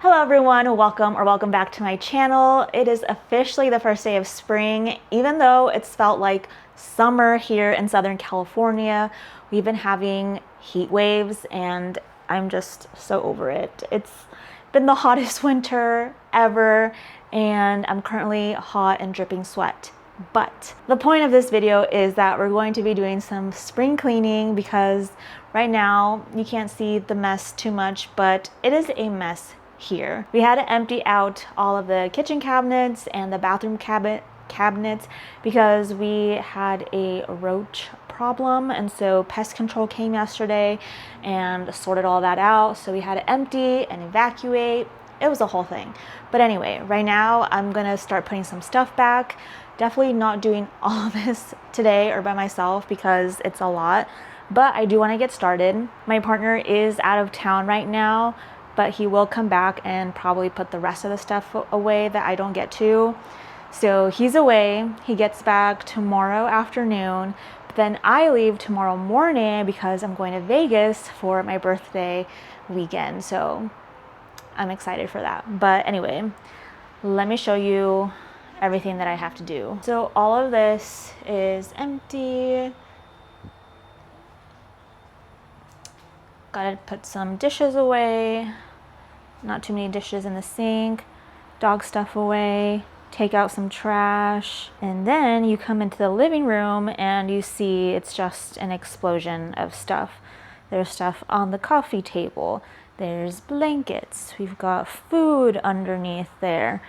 Hello everyone, welcome back to my channel. It is officially the first day of spring. Even though it's felt like summer here in Southern California, we've been having heat waves and I'm just so over it. It's been the hottest winter ever and I'm currently hot and dripping sweat. But the point of this video is that we're going to be doing some spring cleaning because right now you can't see the mess too much, but it is a mess here. We had to empty out all of the kitchen cabinets and the bathroom cabinets because we had a roach problem, and so pest control came yesterday and sorted all that out, so we had to empty and evacuate. It was a whole thing. But anyway, right now I'm gonna start putting some stuff back. Definitely not doing all of this today or by myself because it's a lot, but I do want to get started. My partner is out of town right now, but he will come back and probably put the rest of the stuff away that I don't get to. So he's away. He gets back tomorrow afternoon. But then I leave tomorrow morning because I'm going to Vegas for my birthday weekend. So I'm excited for that. But anyway, let me show you everything that I have to do. So all of this is empty. Gotta put some dishes away. Not too many dishes in the sink. Dog stuff away. Take out some trash. And then you come into the living room and you see it's just an explosion of stuff. There's stuff on the coffee table. There's blankets. We've got food underneath there.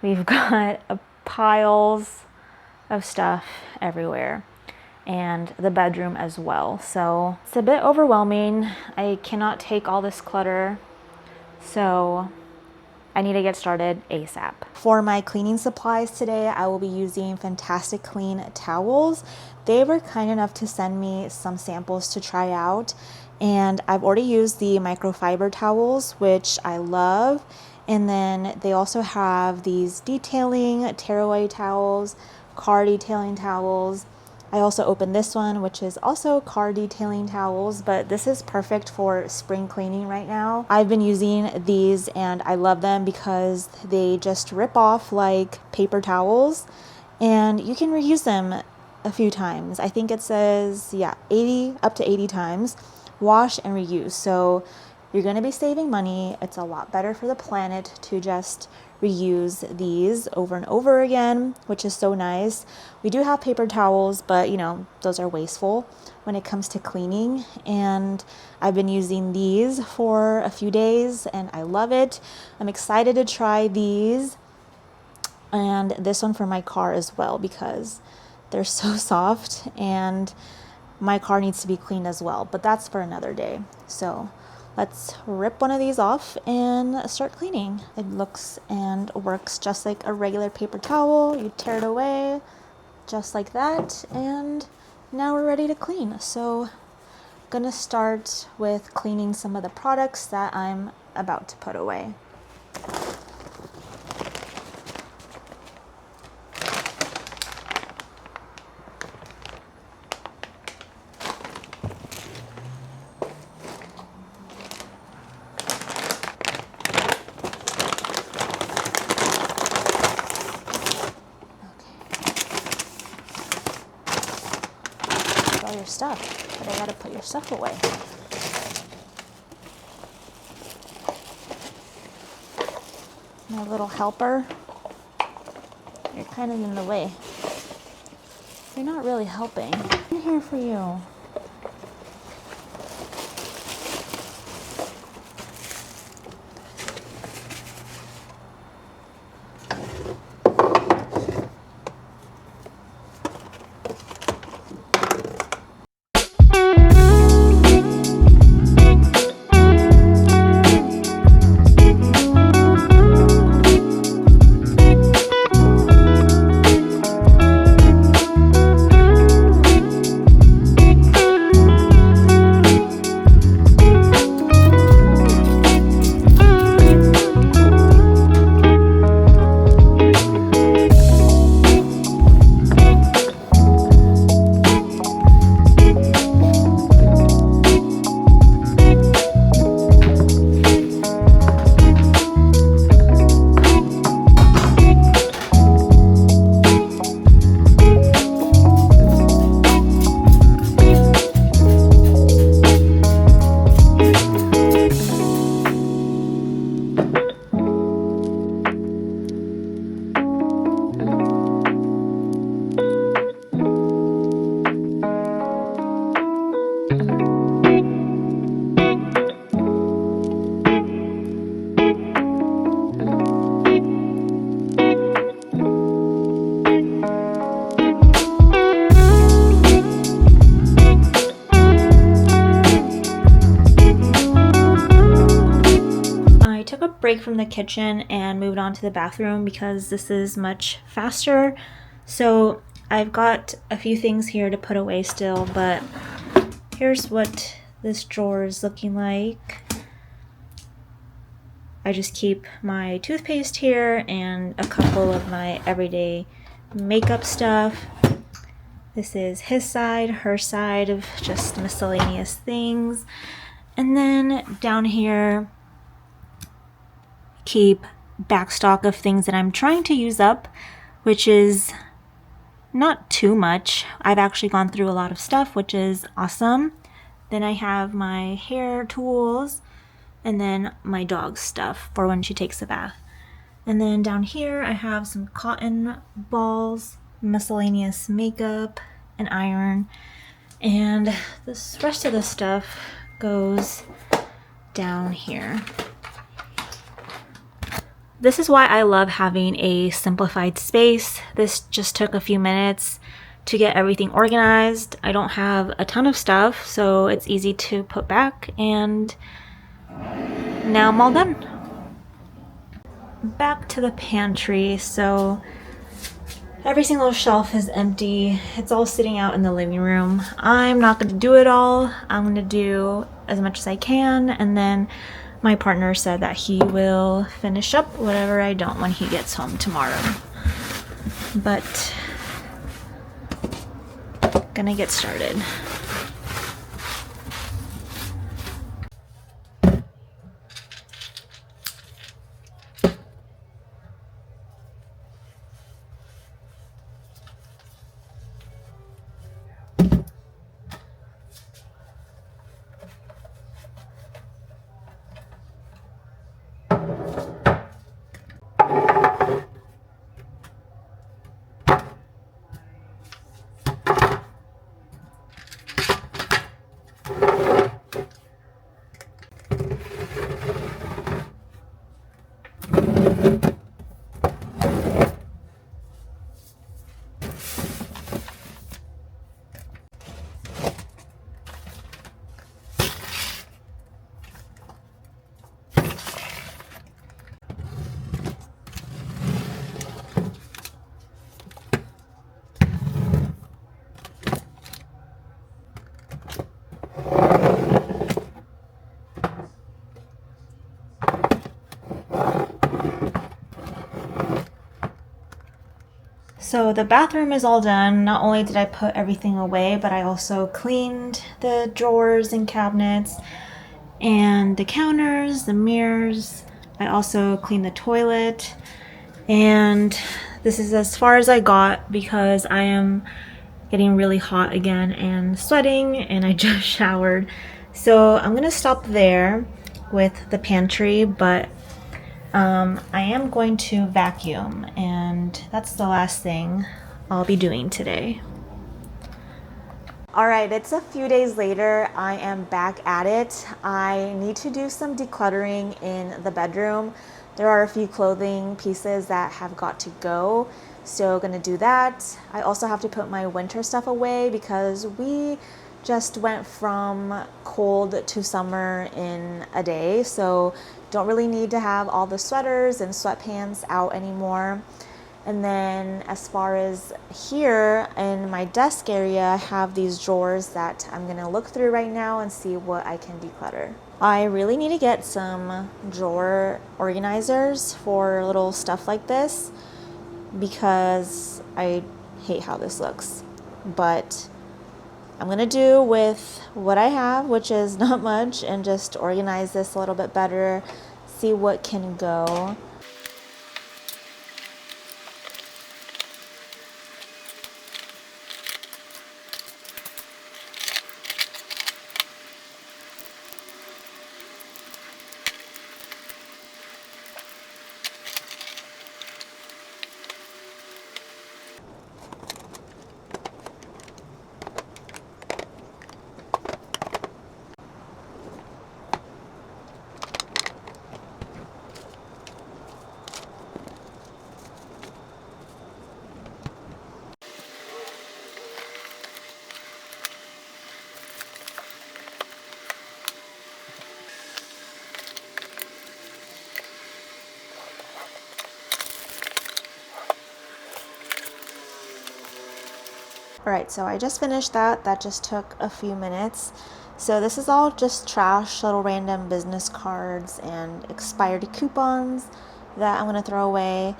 We've got piles of stuff everywhere. And the bedroom as well. So it's a bit overwhelming. I cannot take all this clutter. So I need to get started ASAP. For my cleaning supplies today, I will be using Fantastic Clean towels. They were kind enough to send me some samples to try out. And I've already used the microfiber towels, which I love. And then they also have these detailing tearaway towels, car detailing towels. I also opened this one, which is also car detailing towels, but this is perfect for spring cleaning right now. I've been using these and I love them because they just rip off like paper towels and you can reuse them a few times. I think it says, yeah, up to 80 times. Wash and reuse. So you're going to be saving money. It's a lot better for the planet to just reuse these over and over again, which is so nice. We do have paper towels, but you know, those are wasteful when it comes to cleaning. And I've been using these for a few days and I love it. I'm excited to try these and this one for my car as well because they're so soft and my car needs to be cleaned as well, but that's for another day. So let's rip one of these off and start cleaning. It looks and works just like a regular paper towel. You tear it away just like that, and now we're ready to clean. So I'm gonna start with cleaning some of the products that I'm about to put away. All your stuff, but I gotta put your stuff away. My little helper, you're kind of in the way. You're not really helping. I'm here for you. from the kitchen and moved on to the bathroom because this is much faster. So I've got a few things here to put away still, but here's what this drawer is looking like. I just keep my toothpaste here and a couple of my everyday makeup stuff. This is his side, her side of just miscellaneous things. And then down here, keep backstock of things that I'm trying to use up, which is not too much. I've actually gone through a lot of stuff, which is awesome. Then I have my hair tools and then my dog's stuff for when she takes a bath. And then down here, I have some cotton balls, miscellaneous makeup, an iron, and this rest of the stuff goes down here. This is why I love having a simplified space. This just took a few minutes to get everything organized. I don't have a ton of stuff, so it's easy to put back, and now I'm all done. Back to the pantry. So every single shelf is empty. It's all sitting out in the living room. I'm not going to do it all. I'm going to do as much as I can, and then my partner said that he will finish up whatever I don't when he gets home tomorrow. But gonna get started. So the bathroom is all done. Not only did I put everything away, but I also cleaned the drawers and cabinets and the counters, the mirrors. I also cleaned the toilet, and this is as far as I got because I am getting really hot again and sweating, and I just showered. So I'm gonna stop there with the pantry, but I am going to vacuum, and that's the last thing I'll be doing today. Alright, it's a few days later. I am back at it. I need to do some decluttering in the bedroom. There are a few clothing pieces that have got to go, so gonna do that. I also have to put my winter stuff away because we just went from cold to summer in a day, so don't really need to have all the sweaters and sweatpants out anymore. And then as far as here in my desk area, I have these drawers that I'm gonna look through right now and see what I can declutter. I really need to get some drawer organizers for little stuff like this because I hate how this looks. But I'm gonna do with what I have, which is not much, and just organize this a little bit better, see what can go. Alright, so I just finished that. That just took a few minutes. So this is all just trash, little random business cards and expired coupons that I'm going to throw away.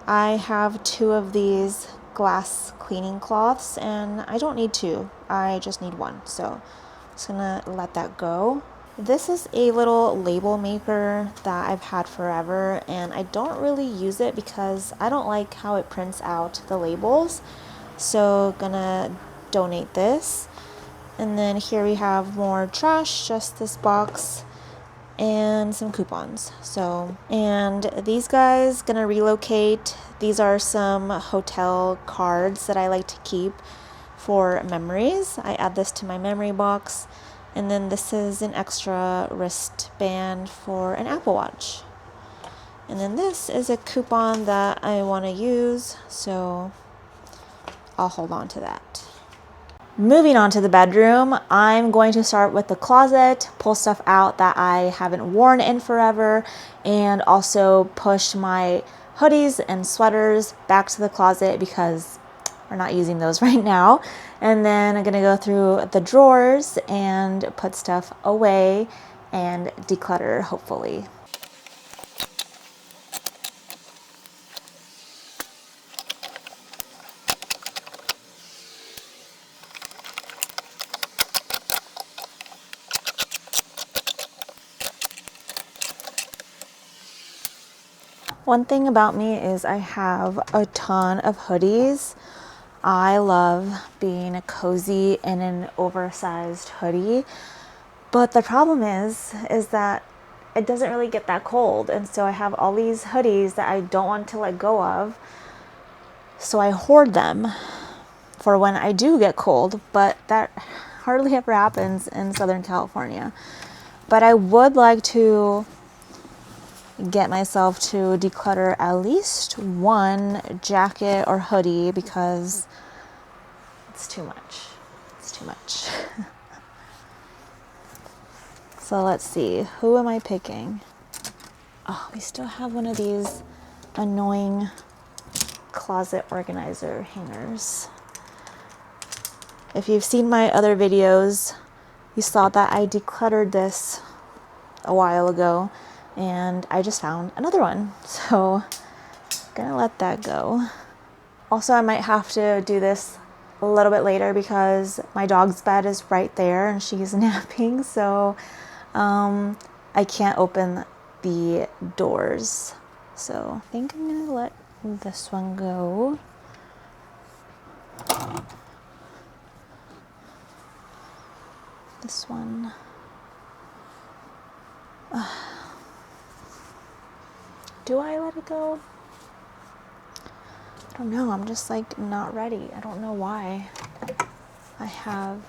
I have 2 of these glass cleaning cloths and I don't need 2. I just need 1. So I'm just going to let that go. This is a little label maker that I've had forever and I don't really use it because I don't like how it prints out the labels. So gonna donate this. And then here we have more trash, just this box and some coupons. So, and these guys gonna relocate. These are some hotel cards that I like to keep for memories. I add this to my memory box. And then this is an extra wristband for an Apple Watch. And then this is a coupon that I want to use, so I'll hold on to that. Moving on to the bedroom, I'm going to start with the closet, pull stuff out that I haven't worn in forever, and also push my hoodies and sweaters back to the closet because we're not using those right now. And then I'm gonna go through the drawers and put stuff away and declutter, hopefully. One thing about me is I have a ton of hoodies. I love being cozy in an oversized hoodie, but the problem is that it doesn't really get that cold, and so I have all these hoodies that I don't want to let go of, so I hoard them for when I do get cold, but that hardly ever happens in Southern California. But I would like to get myself to declutter at least 1 jacket or hoodie because it's too much. It's too much. So let's see, who am I picking? Oh, we still have one of these annoying closet organizer hangers. If you've seen my other videos, you saw that I decluttered this a while ago and I just found another one. So I'm gonna let that go. Also, I might have to do this a little bit later because my dog's bed is right there and she's napping, so I can't open the doors. So I think I'm gonna let this one go. This one. Do I let it go? I don't know, I'm just like not ready. I don't know why I have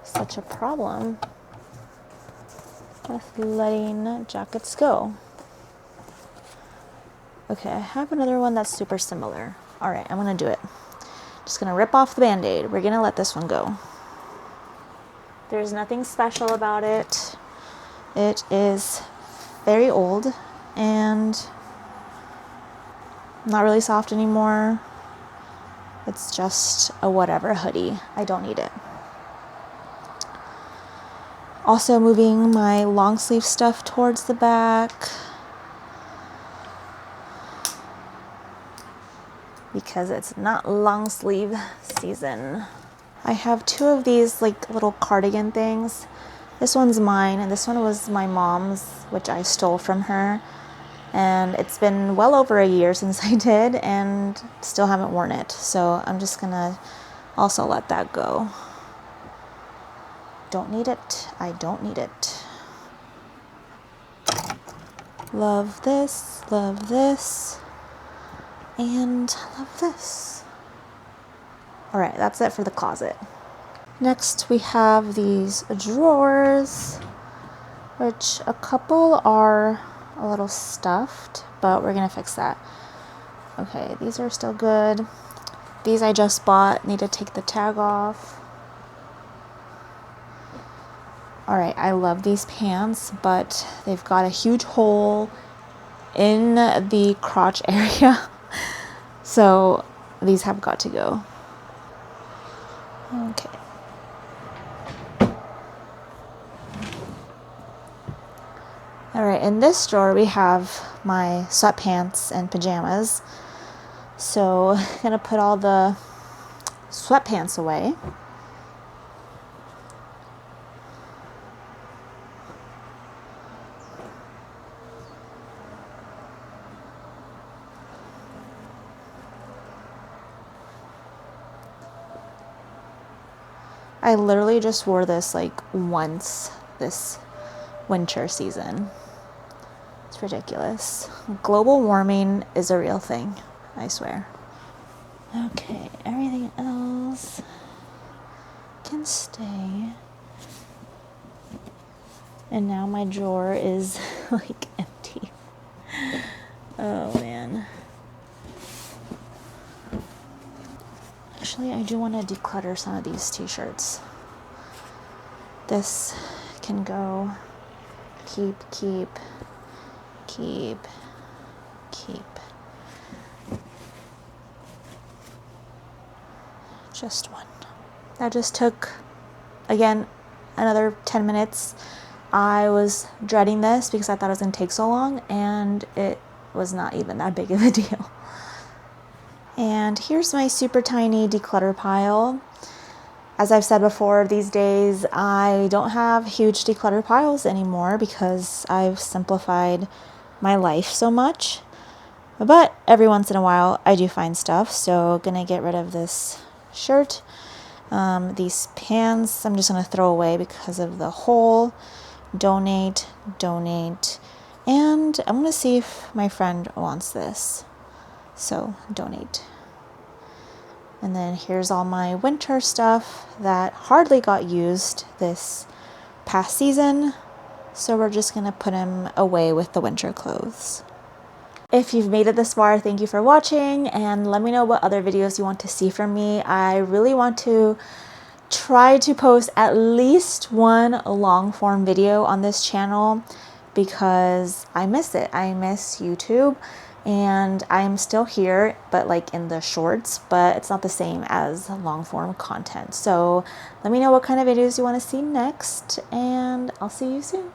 such a problem with letting jackets go. Okay, I have another one that's super similar. All right, I'm gonna do it. Just gonna rip off the Band-Aid. We're gonna let this one go. There's nothing special about it. It is very old and not really soft anymore. It's just a whatever hoodie. I don't need it. Also moving my long sleeve stuff towards the back because it's not long sleeve season. I have 2 of these like little cardigan things. This one's mine and this one was my mom's, which I stole from her. And it's been well over a year since I did and still haven't worn it. So I'm just gonna also let that go. Don't need it. I don't need it. Love this, and love this. All right, that's it for the closet. Next, we have these drawers, which a couple are a little stuffed, but we're gonna fix that. Okay, these are still good. These I just bought, need to take the tag off. All right, I love these pants, but they've got a huge hole in the crotch area. So these have got to go. Okay. All right, in this drawer we have my sweatpants and pajamas. So I'm gonna put all the sweatpants away. I literally just wore this like once this winter season. It's ridiculous. Global warming is a real thing, I swear. Okay, everything else can stay. And now my drawer is like empty. Oh man. Actually, I do want to declutter some of these t-shirts. This can go. Keep. Just one. That just took, again, another 10 minutes. I was dreading this because I thought it was going to take so long, and it was not even that big of a deal. And here's my super tiny declutter pile. As I've said before, these days I don't have huge declutter piles anymore because I've simplified my life so much. But every once in a while I do find stuff, so gonna get rid of this shirt. These pants I'm just gonna throw away because of the hole. Donate, and I'm gonna see if my friend wants this. So donate. And then here's all my winter stuff that hardly got used this past season. So we're just gonna put them away with the winter clothes. If you've made it this far, thank you for watching, and let me know what other videos you want to see from me. I really want to try to post at least one long form video on this channel because I miss it. I miss YouTube, and I'm still here, but like in the shorts, but it's not the same as long form content. So let me know what kind of videos you want to see next, and I'll see you soon.